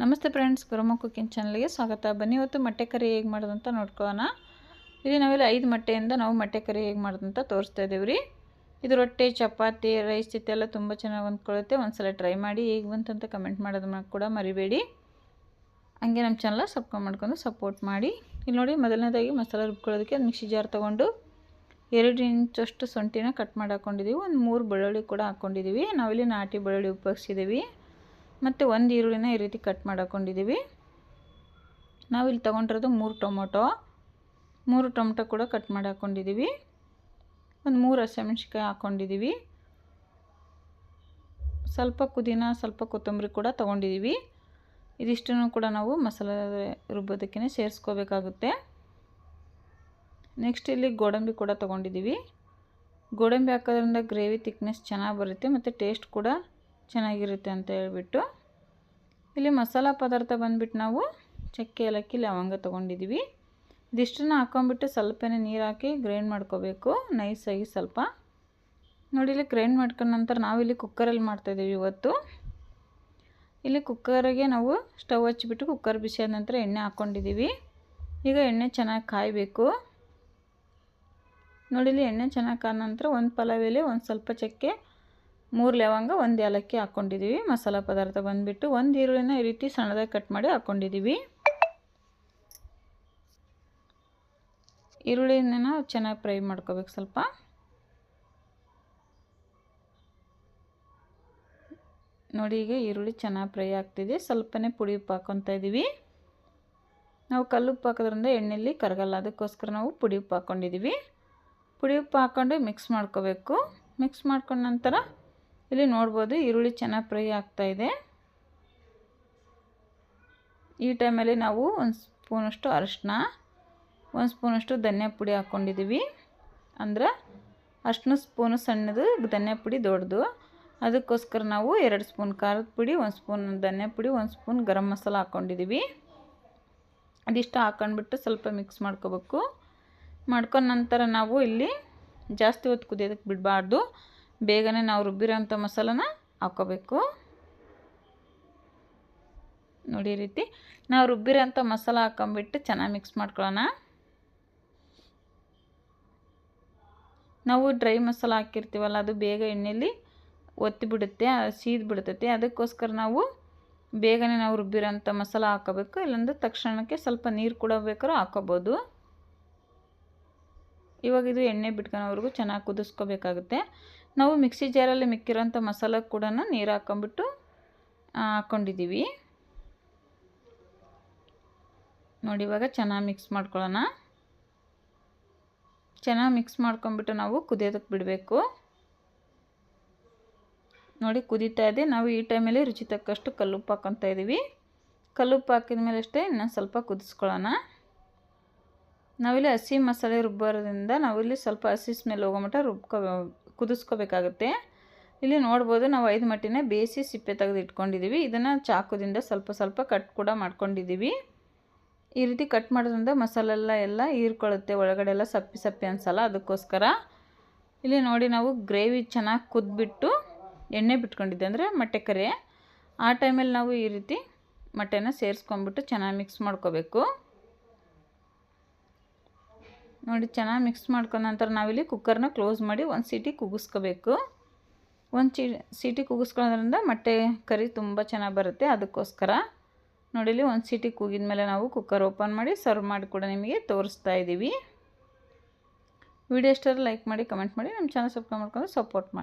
ನಮಸ್ತೆ friends, ಗುರುಮ cooking ಚಾನಲ್ಗೆ ಸ್ವಾಗತ. ಬನ್ನಿ ಇವತ್ತು ಮೊಟ್ಟೆ ಕರಿ ಹೇಗೆ ಮಾಡೋದು ಅಂತ ನೋಡ್ಕೊಳ್ಳೋಣ. ಇಲ್ಲಿ ನಾವೆಲ್ಲ 5 ಮೊಟ್ಟೆಯಿಂದ ನಾವು ಮೊಟ್ಟೆ ಕರಿ ಹೇಗೆ ಮಾಡೋದು ಅಂತ ತೋರಿಸ್ತಾ ಇದ್ದೀವಿ ರೀ. ಇದು ರೊಟ್ಟಿ, ಚಪಾತಿ, ರೈಸ್ ಜೊತೆ ಎಲ್ಲ ತುಂಬ ಚೆನ್ನಾಗಿ ಹೊಂದ್ಕೊಳ್ಳುತ್ತೆ. ಒಂದ್ಸಲ ಟ್ರೈ ಮಾಡಿ, ಹೇಗೆ ಬಂತಂತ ಕಮೆಂಟ್ ಮಾಡೋದನ್ನ ಕೂಡ ಮರಿಬೇಡಿ. ಹಂಗೆ ನಮ್ಮ ಚಾನಲ್ ಸಬ್ಸ್ಕ್ರೈಬ್ ಮಾಡ್ಕೊಂಡು ಸಪೋರ್ಟ್ ಮಾಡಿ. ಇಲ್ಲಿ ನೋಡಿ, ಮೊದಲನೇದಾಗಿ ಮಸಾಲೆ ರುಬ್ಕೊಳ್ಳೋದಕ್ಕೆ ಮಿಕ್ಸಿ ಜಾರ್ ತೊಗೊಂಡು 2 ಇಂಚಷ್ಟು ಶುಂಠಿನ ಕಟ್ ಮಾಡಿ ಹಾಕ್ಕೊಂಡಿದ್ದೀವಿ. ಒಂದು 3 ಬೆಳ್ಳುಳ್ಳಿ ಕೂಡ ಹಾಕ್ಕೊಂಡಿದ್ದೀವಿ. ನಾವಿಲ್ಲಿ ನಾಟಿ ಬೆಳ್ಳುಳ್ಳಿ ಉಪಯೋಗಿಸಿದ್ದೀವಿ. ಮತ್ತು 1 ಈರುಳ್ಳಿನ ಈ ರೀತಿ ಕಟ್ ಮಾಡಿ ಹಾಕ್ಕೊಂಡಿದ್ದೀವಿ. ನಾವಿಲ್ಲಿ ತೊಗೊಂಡಿರೋದು 3 ಟೊಮೊಟೊ ಕೂಡ ಕಟ್ ಮಾಡಿ ಹಾಕ್ಕೊಂಡಿದ್ದೀವಿ. ಒಂದು 3 ಹಸಿಮೆಣಸಿನ್ಕಾಯಿ ಹಾಕ್ಕೊಂಡಿದ್ದೀವಿ. ಸ್ವಲ್ಪ ಪುದೀನ, ಸ್ವಲ್ಪ ಕೊತ್ತಂಬರಿ ಕೂಡ ತೊಗೊಂಡಿದ್ದೀವಿ. ಇದಿಷ್ಟನ್ನು ಕೂಡ ನಾವು ಮಸಾಲೆ ರುಬ್ಬೋದಕ್ಕೆ ಸೇರಿಸ್ಕೋಬೇಕಾಗುತ್ತೆ. ನೆಕ್ಸ್ಟ್ ಇಲ್ಲಿ ಗೋಡಂಬಿ ಕೂಡ ತೊಗೊಂಡಿದ್ದೀವಿ. ಗೋಡಂಬಿ ಹಾಕೋದ್ರಿಂದ ಗ್ರೇವಿ ಥಿಕ್ನೆಸ್ ಚೆನ್ನಾಗಿ ಬರುತ್ತೆ ಮತ್ತು ಟೇಸ್ಟ್ ಕೂಡ ಚೆನ್ನಾಗಿರುತ್ತೆ ಅಂತ ಹೇಳ್ಬಿಟ್ಟು. ಇಲ್ಲಿ ಮಸಾಲ ಪದಾರ್ಥ ಬಂದುಬಿಟ್ಟು ನಾವು ಚಕ್ಕೆ, ಏಲಕ್ಕಿ, ಲವಂಗ ತೊಗೊಂಡಿದ್ದೀವಿ. ಇದಿಷ್ಟನ್ನು ಹಾಕ್ಕೊಂಬಿಟ್ಟು ಸ್ವಲ್ಪನೇ ನೀರು ಹಾಕಿ ಗ್ರೈಂಡ್ ಮಾಡ್ಕೋಬೇಕು ನೈಸಾಗಿ. ಸ್ವಲ್ಪ ನೋಡಿ, ಇಲ್ಲಿ ಗ್ರೈಂಡ್ ಮಾಡ್ಕೊಂಡ ನಂತರ ನಾವಿಲ್ಲಿ ಕುಕ್ಕರಲ್ಲಿ ಮಾಡ್ತಾಯಿದ್ದೀವಿ ಇವತ್ತು. ಇಲ್ಲಿ ಕುಕ್ಕರಿಗೆ ನಾವು ಸ್ಟವ್ ಹಚ್ಚಿಬಿಟ್ಟು ಕುಕ್ಕರ್ ಬಿಸಿ ಆದ ನಂತರ ಎಣ್ಣೆ ಹಾಕ್ಕೊಂಡಿದ್ದೀವಿ. ಈಗ ಎಣ್ಣೆ ಚೆನ್ನಾಗಿ ಕಾಯಬೇಕು. ನೋಡಿ, ಇಲ್ಲಿ ಎಣ್ಣೆ ಚೆನ್ನಾಗಿ ಕಾದ ನಂತರ ಒಂದು ಪಲಾವ್ ಎಲೆ, ಒಂದು ಸ್ವಲ್ಪ ಚಕ್ಕೆ, 3 ಲವಂಗ, 1 ಏಲಕ್ಕಿ ಹಾಕ್ಕೊಂಡಿದ್ದೀವಿ. ಮಸಾಲ ಪದಾರ್ಥ ಬಂದುಬಿಟ್ಟು 1 ಈರುಳ್ಳಿನ ಈ ರೀತಿ ಸಣ್ಣದಾಗಿ ಕಟ್ ಮಾಡಿ ಹಾಕ್ಕೊಂಡಿದ್ದೀವಿ. ಈರುಳ್ಳಿನ ಚೆನ್ನಾಗಿ ಫ್ರೈ ಮಾಡ್ಕೋಬೇಕು. ಸ್ವಲ್ಪ ನೋಡಿ, ಈಗ ಈರುಳ್ಳಿ ಚೆನ್ನಾಗಿ ಫ್ರೈ ಆಗ್ತಿದೆ. ಸ್ವಲ್ಪನೇ ಪುಡಿ ಉಪ್ಪು ಹಾಕ್ಕೊತಾ ಇದ್ದೀವಿ. ನಾವು ಕಲ್ಲುಪ್ಪು ಹಾಕೋದ್ರಿಂದ ಎಣ್ಣೆಯಲ್ಲಿ ಕರಗಲ್ಲ, ಅದಕ್ಕೋಸ್ಕರ ನಾವು ಪುಡಿ ಉಪ್ಪು ಹಾಕ್ಕೊಂಡಿದ್ದೀವಿ. ಪುಡಿ ಉಪ್ಪು ಹಾಕ್ಕೊಂಡು ಮಿಕ್ಸ್ ಮಾಡ್ಕೋಬೇಕು. ಮಿಕ್ಸ್ ಮಾಡ್ಕೊಂಡ ನಂತರ ಇಲ್ಲಿ ನೋಡ್ಬೋದು, ಈರುಳ್ಳಿ ಚೆನ್ನಾಗಿ ಫ್ರೈ ಆಗ್ತಾಯಿದೆ. ಈ ಟೈಮಲ್ಲಿ ನಾವು 1 ಸ್ಪೂನಷ್ಟು ಅರಿಶಿನ, 1 ಸ್ಪೂನಷ್ಟು ಧನಿಯಾ ಪುಡಿ ಹಾಕ್ಕೊಂಡಿದ್ದೀವಿ. ಅಂದ್ರೆ ಅರಿಶಿನ ಸ್ಪೂನು ಸಣ್ಣದು, ಧನಿಯಾ ಪುಡಿ ದೊಡ್ಡದು. ಅದಕ್ಕೋಸ್ಕರ ನಾವು 2 ಸ್ಪೂನ್ ಖಾರದ ಪುಡಿ, 1 ಸ್ಪೂನ್ ಧನಿಯಾ ಪುಡಿ, 1 ಸ್ಪೂನ್ ಗರಂ ಮಸಾಲ ಹಾಕ್ಕೊಂಡಿದ್ದೀವಿ. ಅದಿಷ್ಟು ಹಾಕ್ಕೊಂಡ್ಬಿಟ್ಟು ಸ್ವಲ್ಪ ಮಿಕ್ಸ್ ಮಾಡ್ಕೋಬೇಕು. ಮಾಡ್ಕೊಂಡ ನಂತರ ನಾವು ಇಲ್ಲಿ ಜಾಸ್ತಿ ಹೊತ್ತು ಕುದಿಯೋದಕ್ಕೆ ಬಿಡಬಾರ್ದು. ಬೇಗನೆ ನಾವು ರುಬ್ಬಿರೋಂಥ ಮಸಾಲನ ಹಾಕ್ಕೋಬೇಕು. ನೋಡಿ, ಈ ರೀತಿ ನಾವು ರುಬ್ಬಿರೋಂಥ ಮಸಾಲ ಹಾಕ್ಕೊಂಬಿಟ್ಟು ಚೆನ್ನಾಗಿ ಮಿಕ್ಸ್ ಮಾಡ್ಕೊಳ್ಳೋಣ. ನಾವು ಡ್ರೈ ಮಸಾಲ ಹಾಕಿರ್ತೀವಲ್ಲ, ಅದು ಬೇಗ ಎಣ್ಣೆಯಲ್ಲಿ ಒತ್ತಿ ಬಿಡುತ್ತೆ, ಸೀದ್ ಬಿಡ್ತೈತೆ. ಅದಕ್ಕೋಸ್ಕರ ನಾವು ಬೇಗನೆ ನಾವು ರುಬ್ಬಿರೋಂಥ ಮಸಾಲ ಹಾಕ್ಕೋಬೇಕು. ಇಲ್ಲಾಂದರೆ ತಕ್ಷಣಕ್ಕೆ ಸ್ವಲ್ಪ ನೀರು ಕೂಡ ಬೇಕಾದ್ರೂ ಹಾಕ್ಕೋಬೋದು. ಇವಾಗ ಇದು ಎಣ್ಣೆ ಬಿಟ್ಕೊಳೋವರೆಗೂ ಚೆನ್ನಾಗಿ ಕುದಿಸ್ಕೋಬೇಕಾಗುತ್ತೆ. ನಾವು ಮಿಕ್ಸಿ ಜಾರಲ್ಲಿ ಮಿಕ್ಕಿರೋಂಥ ಮಸಾಲ ಕೂಡ ನೀರು ಹಾಕ್ಕೊಂಬಿಟ್ಟು ಹಾಕ್ಕೊಂಡಿದ್ದೀವಿ. ನೋಡಿ, ಇವಾಗ ಚೆನ್ನಾಗಿ ಮಿಕ್ಸ್ ಮಾಡ್ಕೊಳ್ಳೋಣ. ಚೆನ್ನಾಗಿ ಮಿಕ್ಸ್ ಮಾಡ್ಕೊಂಬಿಟ್ಟು ನಾವು ಕುದಿಯೋದಕ್ಕೆ ಬಿಡಬೇಕು. ನೋಡಿ, ಕುದೀತಾ ಇದೆ. ನಾವು ಈ ಟೈಮಲ್ಲಿ ರುಚಿ ತಕ್ಕಷ್ಟು ಕಲ್ಲುಪ್ಪು ಹಾಕ್ಕೊತಾ ಇದ್ದೀವಿ. ಕಲ್ಲುಪ್ಪು ಹಾಕಿದ ಮೇಲೆ ಅಷ್ಟೇ ಇನ್ನೊಂದು ಸ್ವಲ್ಪ ಕುದಿಸ್ಕೊಳ್ಳೋಣ. ನಾವಿಲ್ಲಿ ಹಸಿ ಮಸಾಲೆ ರುಬ್ಬೋದ್ರಿಂದ ನಾವಿಲ್ಲಿ ಸ್ವಲ್ಪ ಹಸಿ ಸ್ಮೆಲ್ ಹೋಗೋ ಮಟ್ಟ ಕುದಿಸ್ಕೋಬೇಕಾಗುತ್ತೆ. ಇಲ್ಲಿ ನೋಡ್ಬೋದು, ನಾವು 5 ಮೊಟ್ಟೆನ ಬೇಯಿಸಿ ಸಿಪ್ಪೆ ತೆಗೆದು ಇಟ್ಕೊಂಡಿದ್ದೀವಿ. ಇದನ್ನು ಚಾಕುದಿಂದ ಸ್ವಲ್ಪ ಸ್ವಲ್ಪ ಕಟ್ ಕೂಡ ಮಾಡ್ಕೊಂಡಿದ್ದೀವಿ. ಈ ರೀತಿ ಕಟ್ ಮಾಡೋದ್ರಿಂದ ಮಸಾಲೆಲ್ಲ ಹೀರ್ಕೊಳ್ಳುತ್ತೆ, ಒಳಗಡೆ ಎಲ್ಲ ಸಪ್ಪಿ ಸಪ್ಪಿ ಅನಿಸಲ್ಲ. ಅದಕ್ಕೋಸ್ಕರ ಇಲ್ಲಿ ನೋಡಿ, ನಾವು ಗ್ರೇವಿ ಚೆನ್ನಾಗಿ ಕುದ್ಬಿಟ್ಟು ಎಣ್ಣೆ ಬಿಟ್ಕೊಂಡಿದ್ದೆ ಅಂದರೆ ಮೊಟ್ಟೆ ಕರಿ. ಆ ಟೈಮಲ್ಲಿ ನಾವು ಈ ರೀತಿ ಮೊಟ್ಟೆನ ಸೇರಿಸ್ಕೊಂಡ್ಬಿಟ್ಟು ಚೆನ್ನಾಗಿ ಮಿಕ್ಸ್ ಮಾಡ್ಕೋಬೇಕು. ನೋಡಿ, ಚೆನ್ನಾಗಿ ಮಿಕ್ಸ್ ಮಾಡ್ಕೊಂಡ ನಂತರ ನಾವಿಲ್ಲಿ ಕುಕ್ಕರ್ನ ಕ್ಲೋಸ್ ಮಾಡಿ 1 ಸೀಟಿ ಕೂಗಿಸ್ಕೋಬೇಕು. 1 ಸೀಟಿ ಕೂಗಿಸ್ಕೊಳ್ಳೋದ್ರಿಂದ ಮೊಟ್ಟೆ ಕರಿ ತುಂಬ ಚೆನ್ನಾಗಿ ಬರುತ್ತೆ. ಅದಕ್ಕೋಸ್ಕರ ನೋಡಿ, ಇಲ್ಲಿ 1 ಸೀಟಿ ಕೂಗಿದ ಮೇಲೆ ನಾವು ಕುಕ್ಕರ್ ಓಪನ್ ಮಾಡಿ ಸರ್ವ್ ಮಾಡಿ ಕೂಡ ನಿಮಗೆ ತೋರಿಸ್ತಾ ಇದ್ದೀವಿ. ವಿಡಿಯೋ ಇಷ್ಟ ಲೈಕ್ ಮಾಡಿ, ಕಮೆಂಟ್ ಮಾಡಿ, ನಮ್ಮ ಚಾನಲ್ ಸಬ್ಸ್ಕ್ರೈಬ್ ಮಾಡ್ಕೊಂಡು ಸಪೋರ್ಟ್ ಮಾಡಿ.